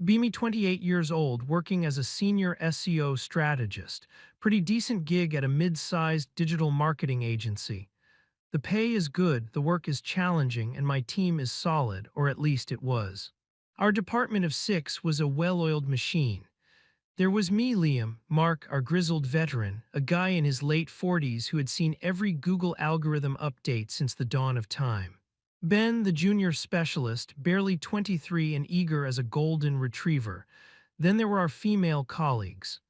Beamy 28 years old, working as a senior SEO strategist. Pretty decent gig at a mid-sized digital marketing agency. The pay is good, the work is challenging, and my team is solid, or at least it was. Our department of six was a well-oiled machine. There was me, Liam, Mark, our grizzled veteran, a guy in his late 40s who had seen every Google algorithm update since the dawn of time. Ben, the junior specialist, barely 23 and eager as a golden retriever. Then there were our female colleagues.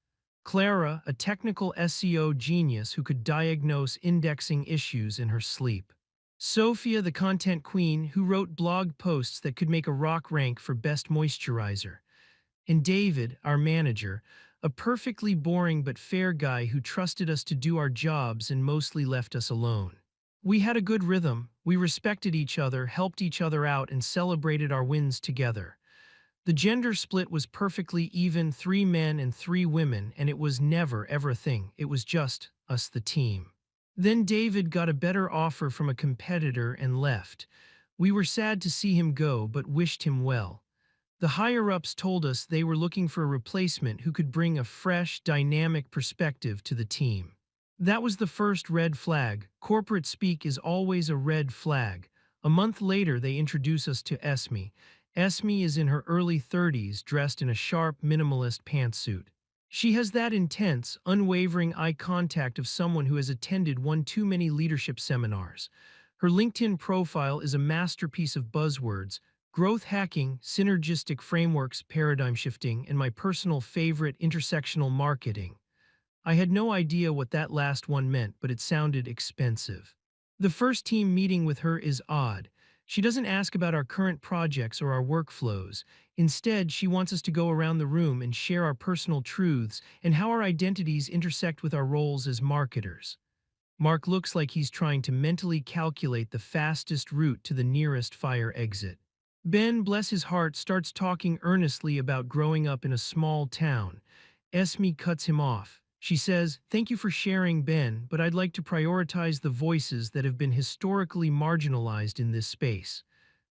Clara, a technical SEO genius who could diagnose indexing issues in her sleep. Sophia, the content queen who wrote blog posts that could make a rock rank for best moisturizer. And David, our manager, a perfectly boring but fair guy who trusted us to do our jobs and mostly left us alone. We had a good rhythm, we respected each other, helped each other out, and celebrated our wins together. The gender split was perfectly even, 3 men and 3 women, and it was never ever a thing, it was just us, the team. Then David got a better offer from a competitor and left. We were sad to see him go, but wished him well. The higher-ups told us they were looking for a replacement who could bring a fresh, dynamic perspective to the team. That was the first red flag. Corporate speak is always a red flag. A month later, they introduce us to Esme. Esme is in her early 30s, dressed in a sharp, minimalist pantsuit. She has that intense, unwavering eye contact of someone who has attended one too many leadership seminars. Her LinkedIn profile is a masterpiece of buzzwords: growth hacking, synergistic frameworks, paradigm shifting, and my personal favorite, intersectional marketing. I had no idea what that last one meant, but it sounded expensive. The first team meeting with her is odd. She doesn't ask about our current projects or our workflows. Instead, she wants us to go around the room and share our personal truths and how our identities intersect with our roles as marketers. Mark looks like he's trying to mentally calculate the fastest route to the nearest fire exit. Ben, bless his heart, starts talking earnestly about growing up in a small town. Esme cuts him off. She says, "Thank you for sharing, Ben, but I'd like to prioritize the voices that have been historically marginalized in this space."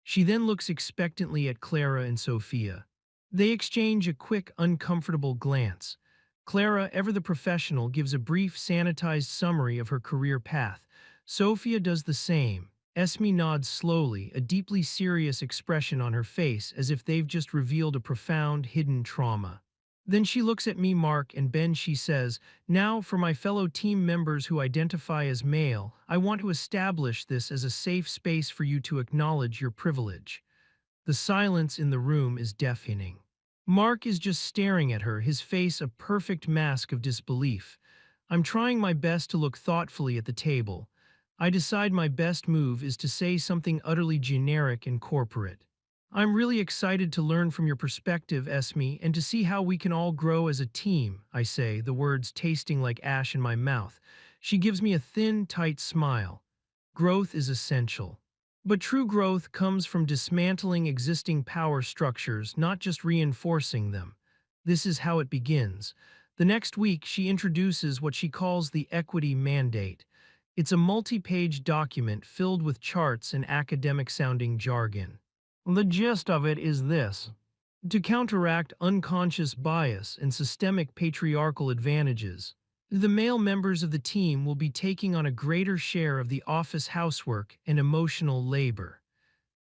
She then looks expectantly at Clara and Sophia. They exchange a quick, uncomfortable glance. Clara, ever the professional, gives a brief, sanitized summary of her career path. Sophia does the same. Esme nods slowly, a deeply serious expression on her face, as if they've just revealed a profound, hidden trauma. Then she looks at me, Mark, and Ben. She says, "Now, for my fellow team members who identify as male, I want to establish this as a safe space for you to acknowledge your privilege." The silence in the room is deafening. Mark is just staring at her, his face a perfect mask of disbelief. I'm trying my best to look thoughtfully at the table. I decide my best move is to say something utterly generic and corporate. "I'm really excited to learn from your perspective, Esme, and to see how we can all grow as a team," I say, the words tasting like ash in my mouth. She gives me a thin, tight smile. Growth is essential. But true growth comes from dismantling existing power structures, not just reinforcing them. This is how it begins. The next week, she introduces what she calls the equity mandate. It's a multi-page document filled with charts and academic-sounding jargon. The gist of it is this: to counteract unconscious bias and systemic patriarchal advantages, the male members of the team will be taking on a greater share of the office housework and emotional labor.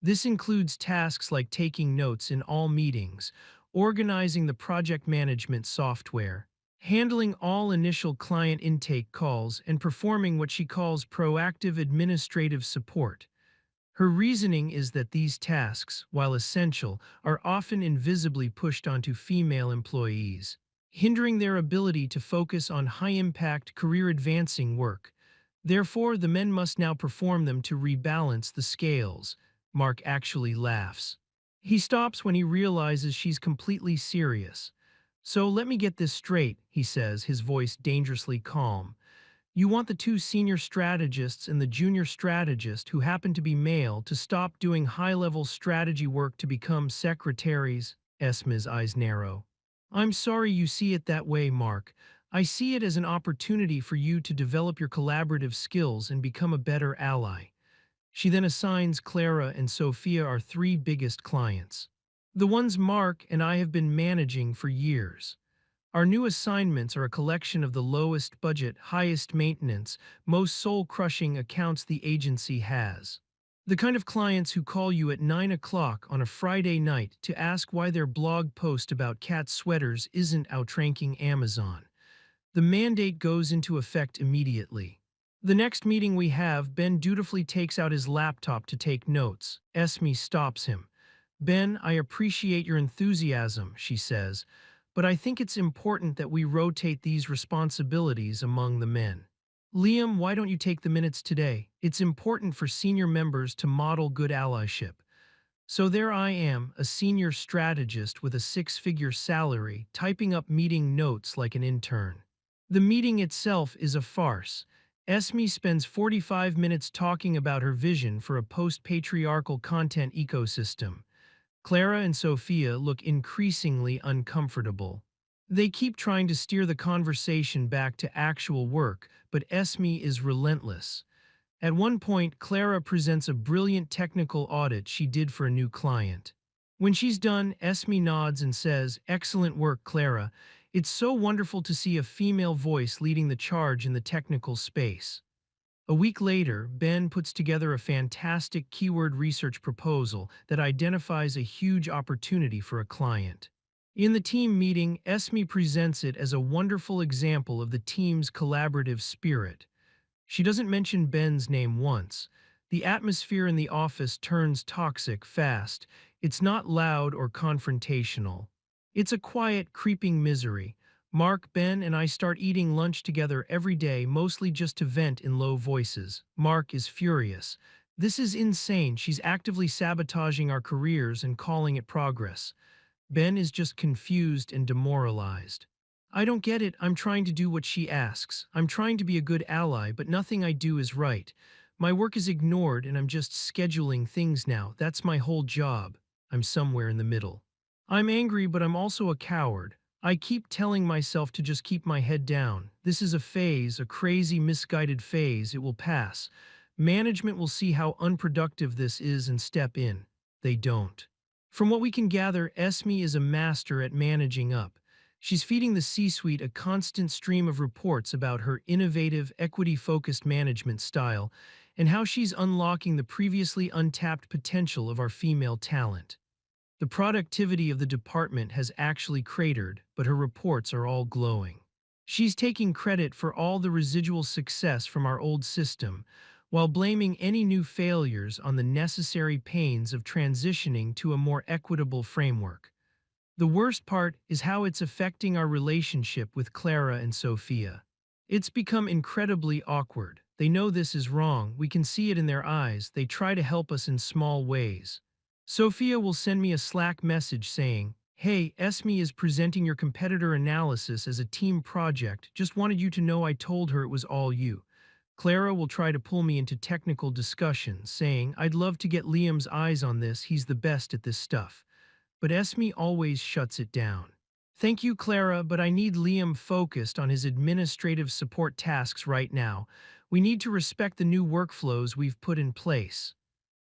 This includes tasks like taking notes in all meetings, organizing the project management software, handling all initial client intake calls, and performing what she calls proactive administrative support. Her reasoning is that these tasks, while essential, are often invisibly pushed onto female employees, hindering their ability to focus on high-impact, career-advancing work. Therefore, the men must now perform them to rebalance the scales. Mark actually laughs. He stops when he realizes she's completely serious. "So let me get this straight," he says, his voice dangerously calm. "You want the 2 senior strategists and the junior strategist, who happen to be male, to stop doing high-level strategy work to become secretaries?" Esma's eyes narrow. "I'm sorry you see it that way, Mark. I see it as an opportunity for you to develop your collaborative skills and become a better ally." She then assigns Clara and Sophia our 3 biggest clients. The ones Mark and I have been managing for years. Our new assignments are a collection of the lowest budget, highest maintenance, most soul-crushing accounts the agency has. The kind of clients who call you at 9 o'clock on a Friday night to ask why their blog post about cat sweaters isn't outranking Amazon. The mandate goes into effect immediately. The next meeting we have, Ben dutifully takes out his laptop to take notes. Esme stops him. Ben, I appreciate your enthusiasm, she says, but I think it's important that we rotate these responsibilities among the men. Liam, why don't you take the minutes today? It's important for senior members to model good allyship. So there I am, a senior strategist with a six-figure salary, typing up meeting notes like an intern. The meeting itself is a farce. Esme spends 45 minutes talking about her vision for a post-patriarchal content ecosystem. Clara and Sophia look increasingly uncomfortable. They keep trying to steer the conversation back to actual work, but Esme is relentless. At one point, Clara presents a brilliant technical audit she did for a new client. When she's done, Esme nods and says, "Excellent work, Clara. It's so wonderful to see a female voice leading the charge in the technical space." A week later, Ben puts together a fantastic keyword research proposal that identifies a huge opportunity for a client. In the team meeting, Esme presents it as a wonderful example of the team's collaborative spirit. She doesn't mention Ben's name once. The atmosphere in the office turns toxic fast. It's not loud or confrontational. It's a quiet, creeping misery. Mark, Ben, and I start eating lunch together every day, mostly just to vent in low voices. Mark is furious. This is insane. She's actively sabotaging our careers and calling it progress. Ben is just confused and demoralized. I don't get it. I'm trying to do what she asks. I'm trying to be a good ally, but nothing I do is right. My work is ignored and I'm just scheduling things now. That's my whole job. I'm somewhere in the middle. I'm angry, but I'm also a coward. I keep telling myself to just keep my head down. This is a phase, a crazy, misguided phase. It will pass. Management will see how unproductive this is and step in. They don't. From what we can gather, Esme is a master at managing up. She's feeding the C-suite a constant stream of reports about her innovative, equity-focused management style and how she's unlocking the previously untapped potential of our female talent. The productivity of the department has actually cratered, but her reports are all glowing. She's taking credit for all the residual success from our old system, while blaming any new failures on the necessary pains of transitioning to a more equitable framework. The worst part is how it's affecting our relationship with Clara and Sophia. It's become incredibly awkward. They know this is wrong, we can see it in their eyes, they try to help us in small ways. Sophia will send me a Slack message saying, "Hey, Esme is presenting your competitor analysis as a team project, just wanted you to know I told her it was all you." Clara will try to pull me into technical discussions, saying, "I'd love to get Liam's eyes on this, he's the best at this stuff." But Esme always shuts it down. "Thank you, Clara, but I need Liam focused on his administrative support tasks right now. We need to respect the new workflows we've put in place."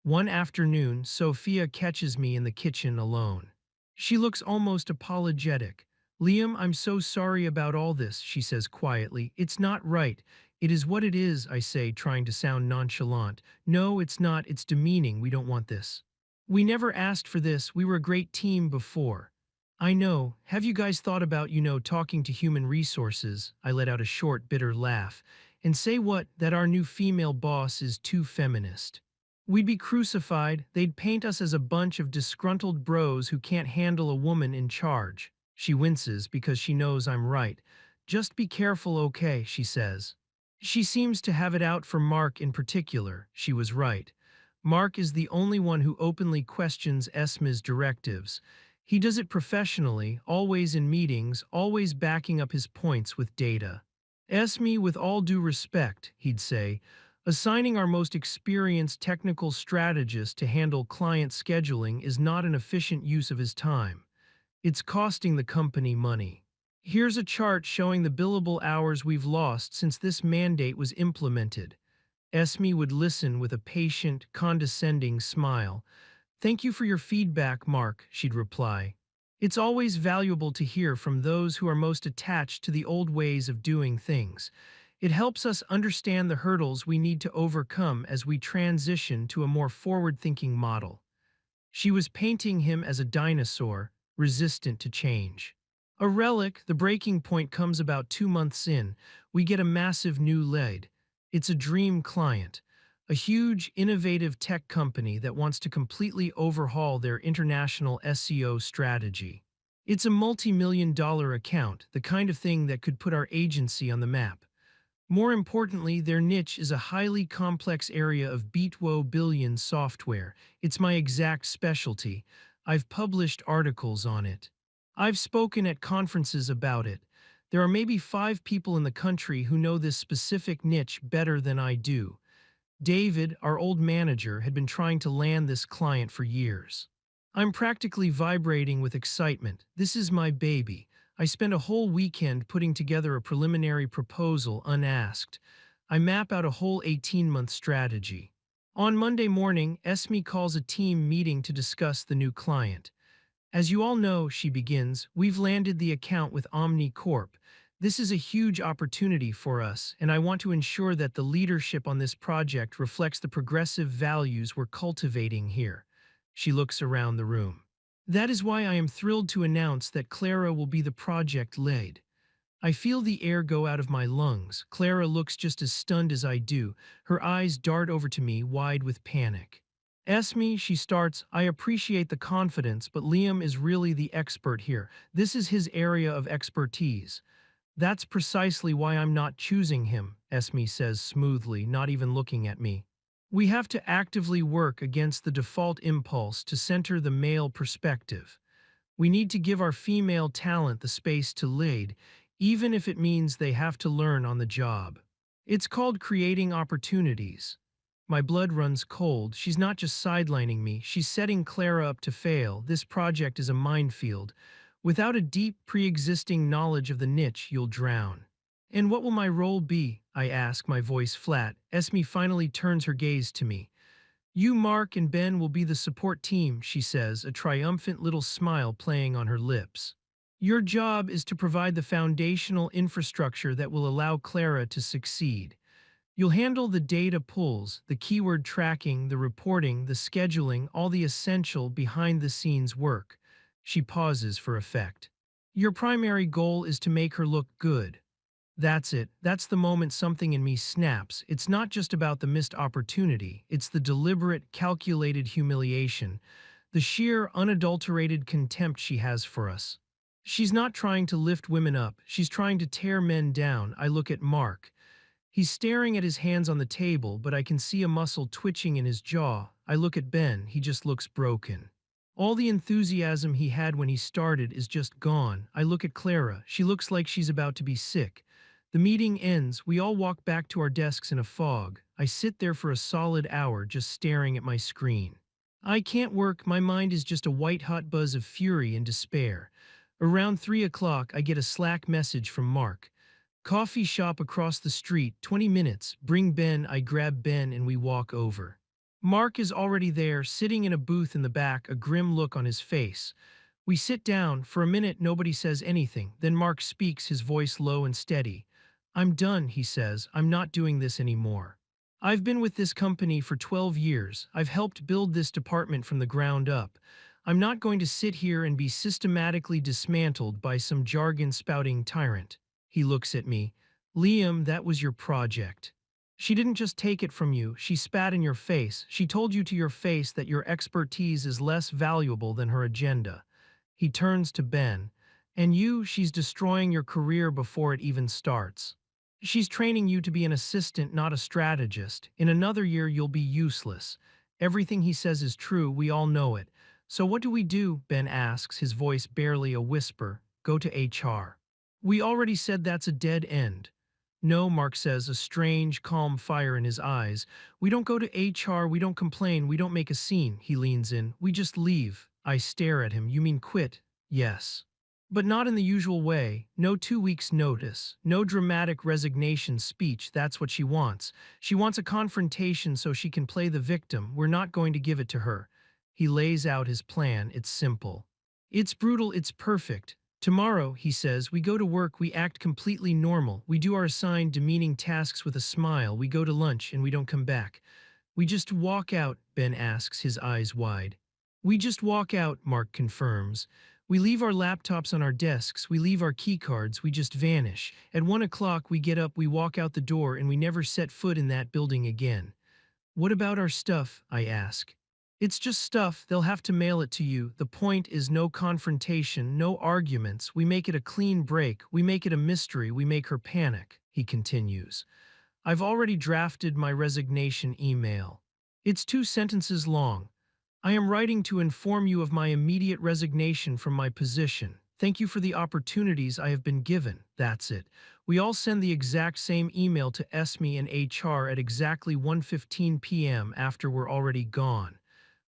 One afternoon, Sophia catches me in the kitchen alone. She looks almost apologetic. "Liam, I'm so sorry about all this," she says quietly. "It's not right." "It is what it is," I say, trying to sound nonchalant. "No, it's not. It's demeaning. We don't want this. We never asked for this. We were a great team before." "I know. Have you guys thought about, talking to human resources?" I let out a short, bitter laugh. "And say what? That our new female boss is too feminist. We'd be crucified. They'd paint us as a bunch of disgruntled bros who can't handle a woman in charge." She winces because she knows I'm right. "Just be careful, okay," she says. She seems to have it out for Mark in particular. She was right. Mark is the only one who openly questions Esma's directives. He does it professionally, always in meetings, always backing up his points with data. "Esme, with all due respect," he'd say, "assigning our most experienced technical strategist to handle client scheduling is not an efficient use of his time. It's costing the company money. Here's a chart showing the billable hours we've lost since this mandate was implemented." Esme would listen with a patient, condescending smile. Thank you for your feedback, Mark, she'd reply. It's always valuable to hear from those who are most attached to the old ways of doing things. It helps us understand the hurdles we need to overcome as we transition to a more forward-thinking model. She was painting him as a dinosaur, resistant to change. A relic, the breaking point comes about 2 months in. We get a massive new lead. It's a dream client, a huge, innovative tech company that wants to completely overhaul their international SEO strategy. It's a multi-million-dollar account, the kind of thing that could put our agency on the map. More importantly, their niche is a highly complex area of BitWo billion software. It's my exact specialty. I've published articles on it. I've spoken at conferences about it. There are maybe 5 people in the country who know this specific niche better than I do. David, our old manager, had been trying to land this client for years. I'm practically vibrating with excitement. This is my baby. I spent a whole weekend putting together a preliminary proposal unasked. I map out a whole 18-month strategy. On Monday morning, Esme calls a team meeting to discuss the new client. As you all know, she begins, we've landed the account with Omni Corp. This is a huge opportunity for us, and I want to ensure that the leadership on this project reflects the progressive values we're cultivating here. She looks around the room. That is why I am thrilled to announce that Clara will be the project lead. I feel the air go out of my lungs. Clara looks just as stunned as I do. Her eyes dart over to me, wide with panic. Esme, she starts, I appreciate the confidence, but Liam is really the expert here. This is his area of expertise. That's precisely why I'm not choosing him, Esme says smoothly, not even looking at me. We have to actively work against the default impulse to center the male perspective. We need to give our female talent the space to lead, even if it means they have to learn on the job. It's called creating opportunities. My blood runs cold. She's not just sidelining me, she's setting Clara up to fail. This project is a minefield. Without a deep, pre-existing knowledge of the niche, you'll drown. And what will my role be? I ask, my voice flat. Esme finally turns her gaze to me. You, Mark, and Ben will be the support team, she says, a triumphant little smile playing on her lips. Your job is to provide the foundational infrastructure that will allow Clara to succeed. You'll handle the data pulls, the keyword tracking, the reporting, the scheduling, all the essential behind-the-scenes work. She pauses for effect. Your primary goal is to make her look good. That's it. That's the moment something in me snaps. It's not just about the missed opportunity. It's the deliberate, calculated humiliation, the sheer, unadulterated contempt she has for us. She's not trying to lift women up. She's trying to tear men down. I look at Mark. He's staring at his hands on the table, but I can see a muscle twitching in his jaw. I look at Ben. He just looks broken. All the enthusiasm he had when he started is just gone. I look at Clara. She looks like she's about to be sick. The meeting ends. We all walk back to our desks in a fog. I sit there for a solid hour just staring at my screen. I can't work. My mind is just a white-hot buzz of fury and despair. Around 3 o'clock, I get a Slack message from Mark. Coffee shop across the street, 20 minutes. Bring Ben. I grab Ben and we walk over. Mark is already there, sitting in a booth in the back, a grim look on his face. We sit down. For a minute, nobody says anything. Then Mark speaks, his voice low and steady. I'm done, he says. I'm not doing this anymore. I've been with this company for 12 years. I've helped build this department from the ground up. I'm not going to sit here and be systematically dismantled by some jargon-spouting tyrant. He looks at me. Liam, that was your project. She didn't just take it from you, she spat in your face. She told you to your face that your expertise is less valuable than her agenda. He turns to Ben. And you, she's destroying your career before it even starts. She's training you to be an assistant, not a strategist. In another year, you'll be useless. Everything he says is true, we all know it. So what do we do? Ben asks, his voice barely a whisper. Go to HR. We already said that's a dead end. No, Mark says, a strange, calm fire in his eyes. We don't go to HR, we don't complain, we don't make a scene. He leans in. We just leave. I stare at him. You mean quit? Yes. But not in the usual way. No 2 weeks notice. No dramatic resignation speech. That's what she wants. She wants a confrontation so she can play the victim. We're not going to give it to her. He lays out his plan. It's simple. It's brutal, it's perfect. Tomorrow, he says, we go to work, we act completely normal. We do our assigned demeaning tasks with a smile. We go to lunch and we don't come back. We just walk out, Ben asks, his eyes wide. We just walk out, Mark confirms. We leave our laptops on our desks, we leave our keycards, we just vanish. At 1 o'clock, we get up, we walk out the door, and we never set foot in that building again. What about our stuff? I ask. It's just stuff, they'll have to mail it to you. The point is no confrontation, no arguments. We make it a clean break, we make it a mystery, we make her panic, he continues. I've already drafted my resignation email. It's 2 sentences long. I am writing to inform you of my immediate resignation from my position. Thank you for the opportunities I have been given. That's it. We all send the exact same email to Esme and HR at exactly 1:15 p.m. after we're already gone.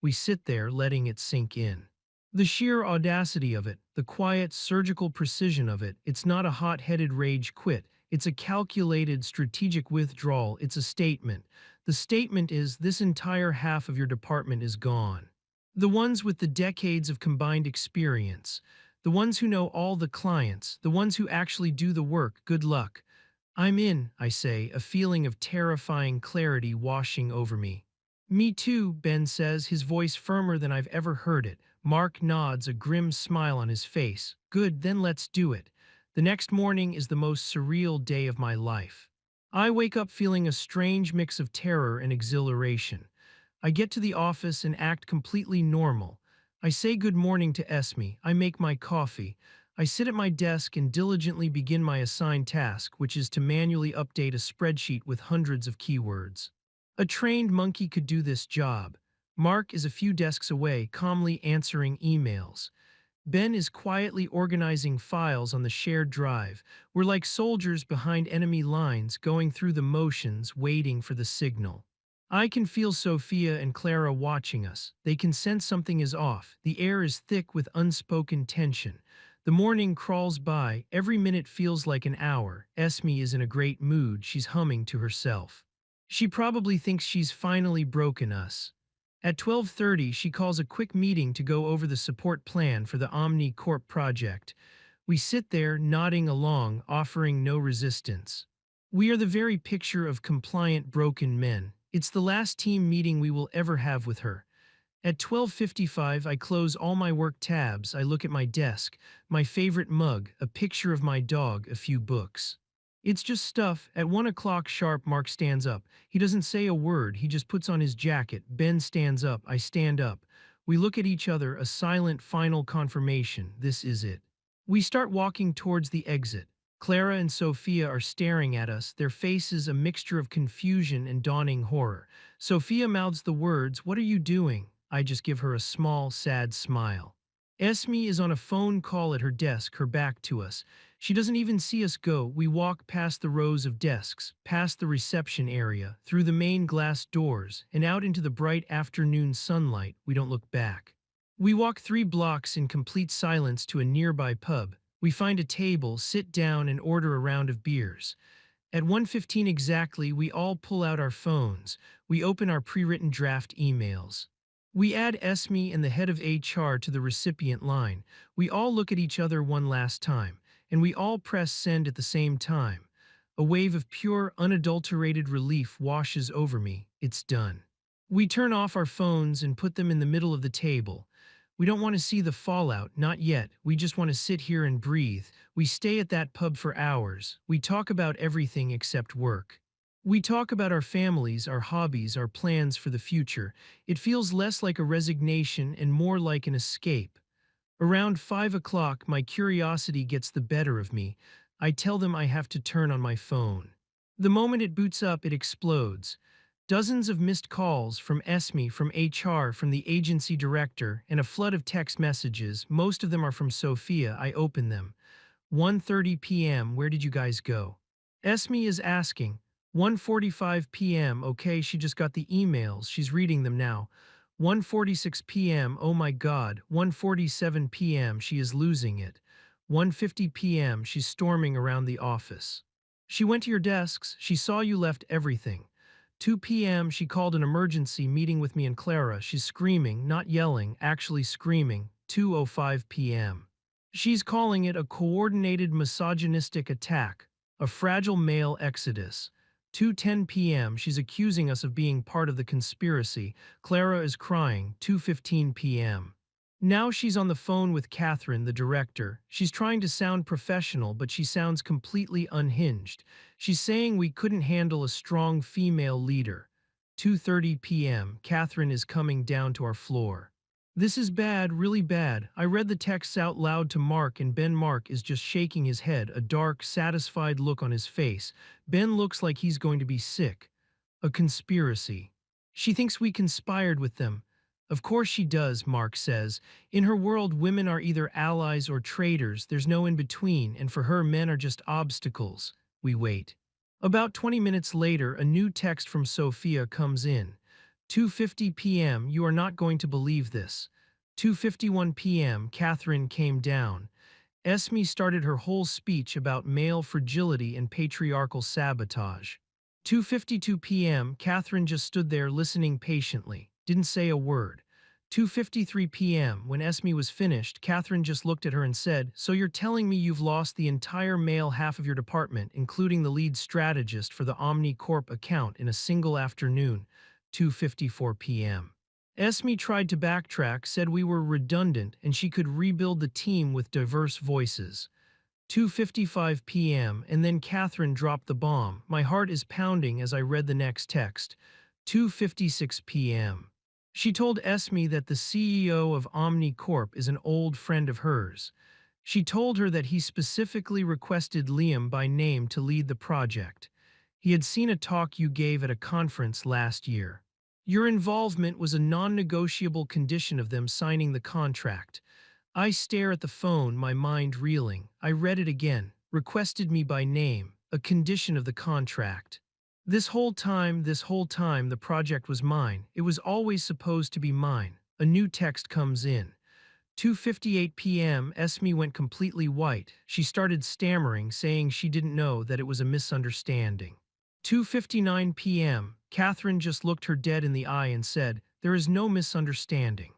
We sit there letting it sink in. The sheer audacity of it, the quiet, surgical precision of it, it's not a hot-headed rage quit. It's a calculated, strategic withdrawal. It's a statement. The statement is, this entire half of your department is gone. The ones with the decades of combined experience. The ones who know all the clients. The ones who actually do the work. Good luck. I'm in, I say, a feeling of terrifying clarity washing over me. Me too, Ben says, his voice firmer than I've ever heard it. Mark nods, a grim smile on his face. Good, then let's do it. The next morning is the most surreal day of my life. I wake up feeling a strange mix of terror and exhilaration. I get to the office and act completely normal. I say good morning to Esme. I make my coffee. I sit at my desk and diligently begin my assigned task, which is to manually update a spreadsheet with hundreds of keywords. A trained monkey could do this job. Mark is a few desks away, calmly answering emails. Ben is quietly organizing files on the shared drive. We're like soldiers behind enemy lines, going through the motions, waiting for the signal. I can feel Sophia and Clara watching us. They can sense something is off. The air is thick with unspoken tension. The morning crawls by. Every minute feels like an hour. Esme is in a great mood. She's humming to herself. She probably thinks she's finally broken us. At 12:30, she calls a quick meeting to go over the support plan for the Omni Corp project. We sit there, nodding along, offering no resistance. We are the very picture of compliant broken men. It's the last team meeting we will ever have with her. At 12:55, I close all my work tabs. I look at my desk, my favorite mug, a picture of my dog, a few books. It's just stuff. At 1 o'clock sharp, Mark stands up. He doesn't say a word, he just puts on his jacket. Ben stands up, I stand up. We look at each other, a silent final confirmation. This is it. We start walking towards the exit. Clara and Sophia are staring at us, their faces a mixture of confusion and dawning horror. Sophia mouths the words, "What are you doing?" I just give her a small, sad smile. Esme is on a phone call at her desk, her back to us. She doesn't even see us go. We walk past the rows of desks, past the reception area, through the main glass doors, and out into the bright afternoon sunlight. We don't look back. We walk 3 blocks in complete silence to a nearby pub. We find a table, sit down, and order a round of beers. At 1:15 exactly, we all pull out our phones. We open our pre-written draft emails. We add Esme and the head of HR to the recipient line. We all look at each other one last time, and we all press send at the same time. A wave of pure, unadulterated relief washes over me. It's done. We turn off our phones and put them in the middle of the table. We don't want to see the fallout, not yet. We just want to sit here and breathe. We stay at that pub for hours. We talk about everything except work. We talk about our families, our hobbies, our plans for the future. It feels less like a resignation and more like an escape. Around 5 o'clock, my curiosity gets the better of me. I tell them I have to turn on my phone. The moment it boots up, it explodes. Dozens of missed calls from Esme, from HR, from the agency director, and a flood of text messages. Most of them are from Sophia. I open them. 1:30 p.m. Where did you guys go? Esme is asking. 1:45 p.m. Okay, she just got the emails. She's reading them now. 1:46 p.m. Oh my God. 1:47 p.m. She is losing it. 1:50 p.m. She's storming around the office. She went to your desks. She saw you left everything. 2 p.m. She called an emergency meeting with me and Clara. She's screaming, not yelling, actually screaming. 2:05 p.m. She's calling it a coordinated misogynistic attack, a fragile male exodus. 2:10 p.m. She's accusing us of being part of the conspiracy. Clara is crying. 2:15 p.m. Now she's on the phone with Catherine, the director. She's trying to sound professional, but she sounds completely unhinged. She's saying we couldn't handle a strong female leader. 2:30 p.m. Catherine is coming down to our floor. This is bad, really bad. I read the texts out loud to Mark, and Ben. Mark is just shaking his head, a dark, satisfied look on his face. Ben looks like he's going to be sick. A conspiracy. She thinks we conspired with them. Of course she does, Mark says. In her world, women are either allies or traitors. There's no in between, and for her, men are just obstacles. We wait. About 20 minutes later, a new text from Sophia comes in. 2:50 p.m. You are not going to believe this. 2:51 p.m. Catherine came down. Esme started her whole speech about male fragility and patriarchal sabotage. 2:52 p.m. Catherine just stood there listening patiently, didn't say a word. 2:53 p.m. When Esme was finished, Catherine just looked at her and said, "So you're telling me you've lost the entire male half of your department, including the lead strategist for the Omni Corp account, in a single afternoon." 2:54 p.m. Esme tried to backtrack, said we were redundant and she could rebuild the team with diverse voices. 2:55 p.m. and then Catherine dropped the bomb. My heart is pounding as I read the next text. 2:56 p.m. She told Esme that the CEO of Omni Corp is an old friend of hers. She told her that he specifically requested Liam by name to lead the project. He had seen a talk you gave at a conference last year. Your involvement was a non-negotiable condition of them signing the contract. I stare at the phone, my mind reeling. I read it again. Requested me by name, a condition of the contract. This whole time, the project was mine. It was always supposed to be mine. A new text comes in. 2:58 p.m. Esme went completely white. She started stammering, saying she didn't know, that it was a misunderstanding. 2:59 p.m. Catherine just looked her dead in the eye and said, "There is no misunderstanding.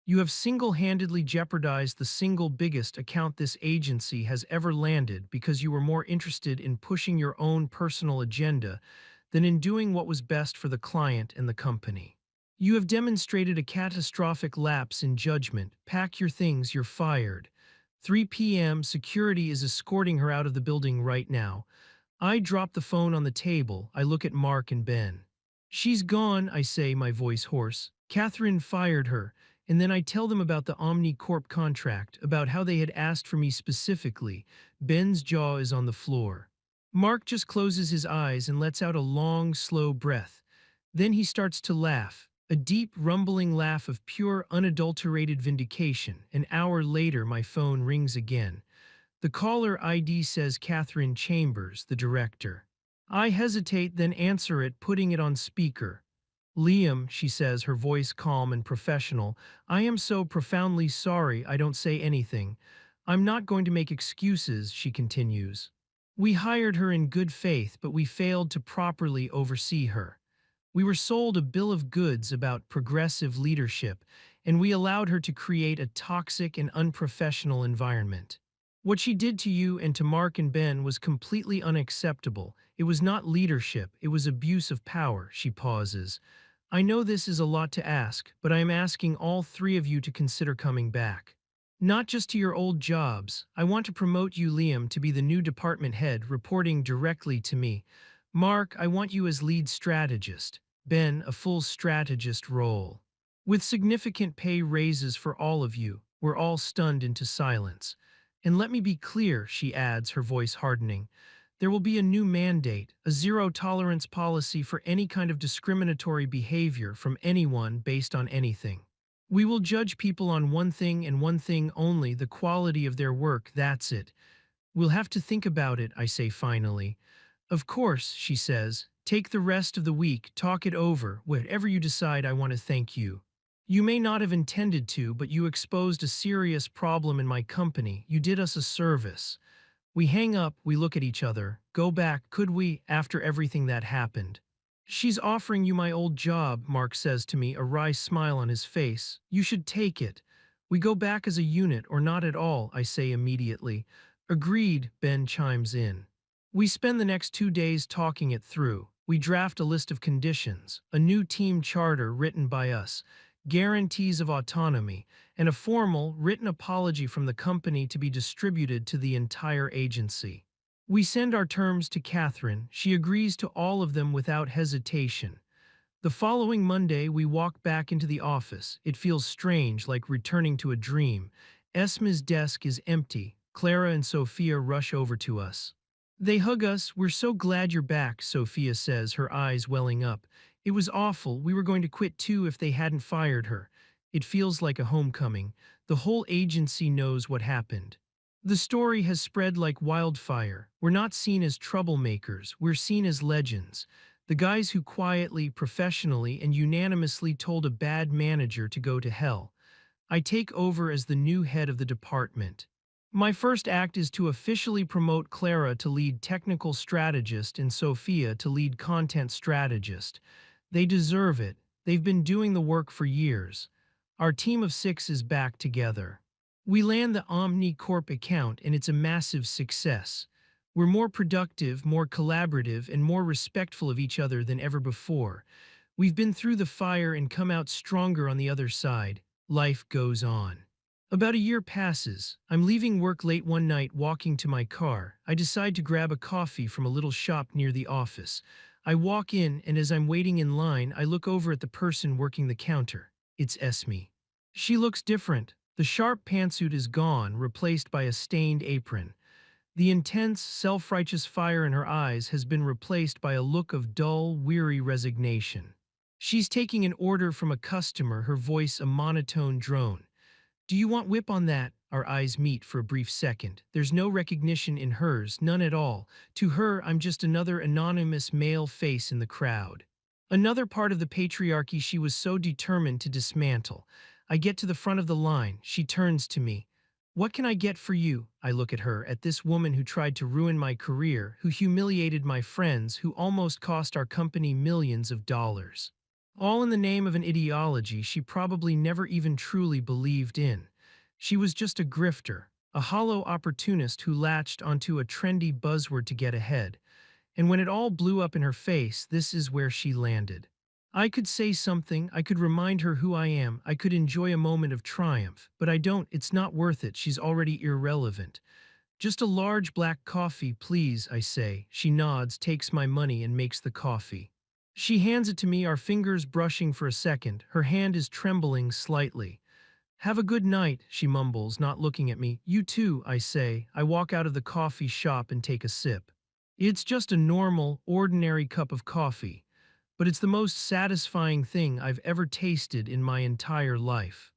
You have single-handedly jeopardized the single biggest account this agency has ever landed because you were more interested in pushing your own personal agenda than in doing what was best for the client and the company. You have demonstrated a catastrophic lapse in judgment. Pack your things, you're fired." 3 p.m. Security is escorting her out of the building right now. I drop the phone on the table. I look at Mark and Ben. "She's gone," I say, my voice hoarse. "Catherine fired her." And then I tell them about the Omni Corp contract, about how they had asked for me specifically. Ben's jaw is on the floor. Mark just closes his eyes and lets out a long, slow breath. Then he starts to laugh, a deep, rumbling laugh of pure, unadulterated vindication. An hour later, my phone rings again. The caller ID says Catherine Chambers, the director. I hesitate, then answer it, putting it on speaker. "Liam," she says, her voice calm and professional, "I am so profoundly sorry I don't say anything. I'm not going to make excuses," she continues. "We hired her in good faith, but we failed to properly oversee her. We were sold a bill of goods about progressive leadership, and we allowed her to create a toxic and unprofessional environment. What she did to you and to Mark and Ben was completely unacceptable. It was not leadership, it was abuse of power." She pauses. "I know this is a lot to ask, but I am asking all three of you to consider coming back. Not just to your old jobs. I want to promote you, Liam, to be the new department head, reporting directly to me. Mark, I want you as lead strategist. Ben, a full strategist role. With significant pay raises for all of you." We're all stunned into silence. "And let me be clear," she adds, her voice hardening. "There will be a new mandate, a zero-tolerance policy for any kind of discriminatory behavior from anyone based on anything. We will judge people on one thing and one thing only, the quality of their work, that's it. We'll have to think about it," I say finally. "Of course," she says. "Take the rest of the week, talk it over. Whatever you decide, I want to thank you. You may not have intended to, but you exposed a serious problem in my company. You did us a service." We hang up, we look at each other. Go back, could we, after everything that happened? She's offering you my old job, Mark says to me, a wry smile on his face. You should take it. We go back as a unit or not at all, I say immediately. Agreed, Ben chimes in. We spend the next 2 days talking it through. We draft a list of conditions, a new team charter written by us, guarantees of autonomy, and a formal, written apology from the company to be distributed to the entire agency. We send our terms to Catherine. She agrees to all of them without hesitation. The following Monday, we walk back into the office. It feels strange, like returning to a dream. Esma's desk is empty. Clara and Sophia rush over to us. They hug us. We're so glad you're back, Sophia says, her eyes welling up. It was awful. We were going to quit too if they hadn't fired her. It feels like a homecoming. The whole agency knows what happened. The story has spread like wildfire. We're not seen as troublemakers, we're seen as legends. The guys who quietly, professionally, and unanimously told a bad manager to go to hell. I take over as the new head of the department. My first act is to officially promote Clara to lead technical strategist and Sophia to lead content strategist. They deserve it. They've been doing the work for years. Our team of 6 is back together. We land the OmniCorp account and it's a massive success. We're more productive, more collaborative, and more respectful of each other than ever before. We've been through the fire and come out stronger on the other side. Life goes on. About a year passes. I'm leaving work late one night, walking to my car. I decide to grab a coffee from a little shop near the office. I walk in, and as I'm waiting in line, I look over at the person working the counter. It's Esme. She looks different. The sharp pantsuit is gone, replaced by a stained apron. The intense, self-righteous fire in her eyes has been replaced by a look of dull, weary resignation. She's taking an order from a customer, her voice a monotone drone. Do you want whip on that? Our eyes meet for a brief second. There's no recognition in hers, none at all. To her, I'm just another anonymous male face in the crowd. Another part of the patriarchy she was so determined to dismantle. I get to the front of the line. She turns to me. What can I get for you? I look at her, at this woman who tried to ruin my career, who humiliated my friends, who almost cost our company millions of dollars. All in the name of an ideology she probably never even truly believed in. She was just a grifter, a hollow opportunist who latched onto a trendy buzzword to get ahead. And when it all blew up in her face, this is where she landed. I could say something, I could remind her who I am, I could enjoy a moment of triumph, but I don't, it's not worth it, she's already irrelevant. Just a large black coffee, please, I say. She nods, takes my money, and makes the coffee. She hands it to me, our fingers brushing for a second. Her hand is trembling slightly. Have a good night, she mumbles, not looking at me. You too, I say. I walk out of the coffee shop and take a sip. It's just a normal, ordinary cup of coffee, but it's the most satisfying thing I've ever tasted in my entire life.